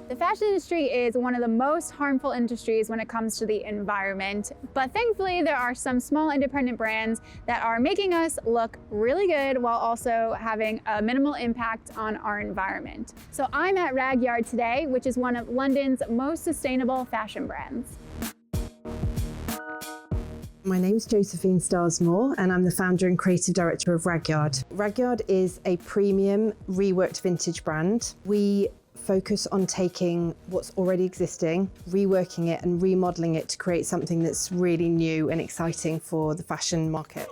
The fashion industry is one of the most harmful industries when it comes to the environment, but thankfully there are some small independent brands that are making us look really good while also having a minimal impact on our environment. So I'm at Ragyard today, which is one of London's most sustainable fashion brands. My name's Josephine Starsmore and I'm the founder and creative director of Ragyard. Ragyard is a premium reworked vintage brand. We focus on taking what's already existing, reworking it and remodeling it to create something that's really new and exciting for the fashion market.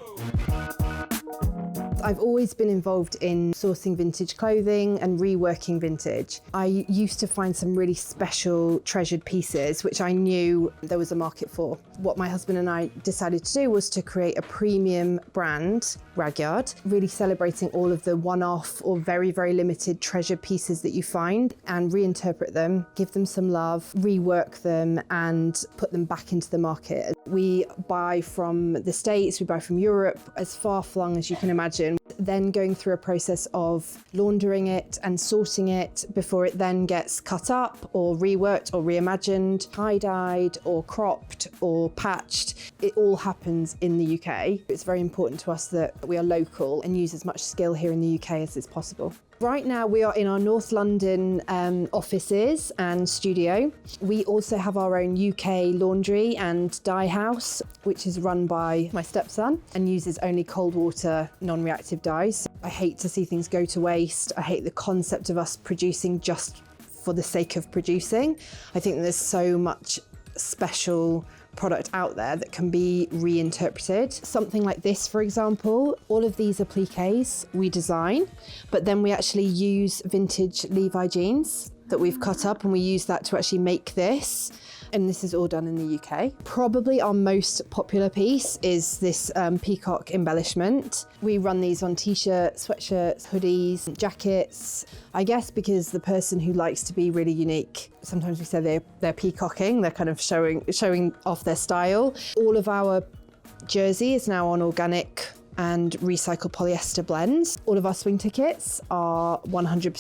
I've always been involved in sourcing vintage clothing and reworking vintage. I used to find some really special treasured pieces, which I knew there was a market for. What my husband and I decided to do was to create a premium brand, Ragyard, really celebrating all of the one-off or very, very limited treasured pieces that you find and reinterpret them, give them some love, rework them and put them back into the market. We buy from the States, we buy from Europe, as far-flung as you can imagine. Then going through a process of laundering it and sorting it before it then gets cut up or reworked or reimagined, tie-dyed or cropped or patched. It all happens in the UK. It's very important to us that we are local and use as much skill here in the UK as is possible. Right now we are in our North London offices and studio. We also have our own UK laundry and dye house, which is run by my stepson and uses only cold water, non-reactive dyes. I hate to see things go to waste. I hate the concept of us producing just for the sake of producing. I think there's so much special product out there that can be reinterpreted. Something like this, for example, all of these appliques we design, but then we actually use vintage Levi jeans that we've cut up and we use that to actually make this. And this is all done in the UK. Probably our most popular piece is this peacock embellishment. We run these on t-shirts, sweatshirts, hoodies, jackets. I guess because the person who likes to be really unique, sometimes we say they're peacocking, they're kind of showing off their style. All of our jersey is now on organic and recycled polyester blends. All of our swing tickets are 100%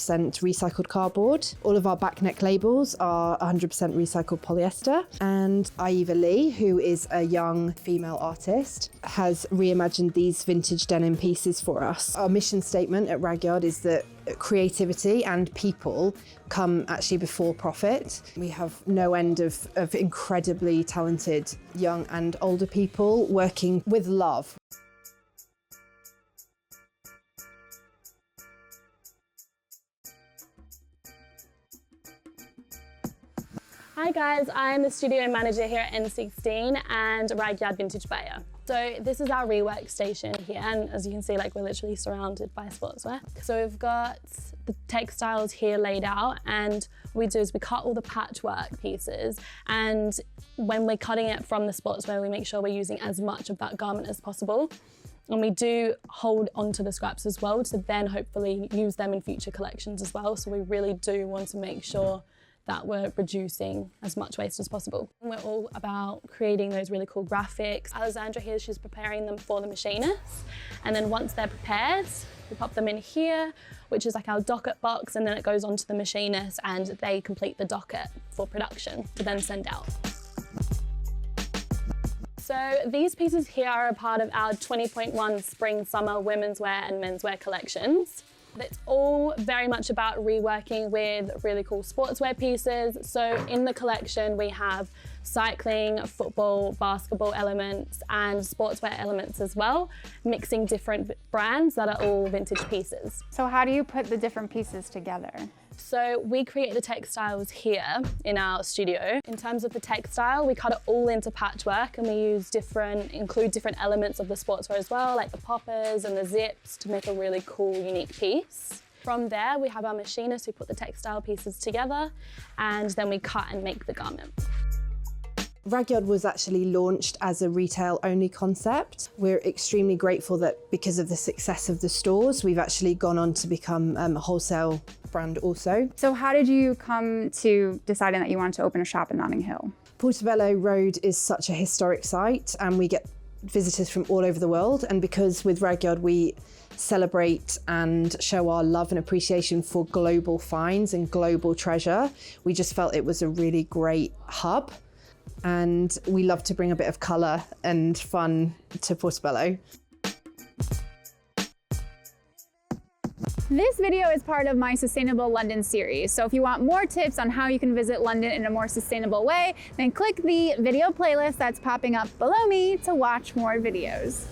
recycled cardboard. All of our back neck labels are 100% recycled polyester. And Ayiva Lee, who is a young female artist, has reimagined these vintage denim pieces for us. Our mission statement at Ragyard is that creativity and people come actually before profit. We have no end of incredibly talented young and older people working with love. Hi guys, I'm the studio manager here at N16 and Ragyard Vintage Buyer. So this is our rework station here, and as you can see, like, we're literally surrounded by sportswear. So we've got the textiles here laid out, and what we do is we cut all the patchwork pieces, and when we're cutting it from the sportswear, we make sure we're using as much of that garment as possible. And we do hold onto the scraps as well to then hopefully use them in future collections as well. So we really do want to make sure that we're reducing as much waste as possible. We're all about creating those really cool graphics. Alexandra here, she's preparing them for the machinists. And then once they're prepared, we pop them in here, which is like our docket box, and then it goes on to the machinist and they complete the docket for production to then send out. So these pieces here are a part of our 20.1 spring, summer, women's wear and menswear collections. It's all very much about reworking with really cool sportswear pieces. So in the collection, we have cycling, football, basketball elements, and sportswear elements as well, mixing different brands that are all vintage pieces. So how do you put the different pieces together? So we create the textiles here in our studio. In terms of the textile, we cut it all into patchwork and we include different elements of the sportswear as well, like the poppers and the zips to make a really cool, unique piece. From there, we have our machinists who put the textile pieces together and then we cut and make the garment. Ragyard was actually launched as a retail-only concept. We're extremely grateful that because of the success of the stores, we've actually gone on to become a wholesale brand also. So how did you come to deciding that you wanted to open a shop in Notting Hill? Portobello Road is such a historic site and we get visitors from all over the world, and because with Ragyard we celebrate and show our love and appreciation for global finds and global treasure, we just felt it was a really great hub, and we love to bring a bit of colour and fun to Portobello. This video is part of my Sustainable London series, so if you want more tips on how you can visit London in a more sustainable way, then click the video playlist that's popping up below me to watch more videos.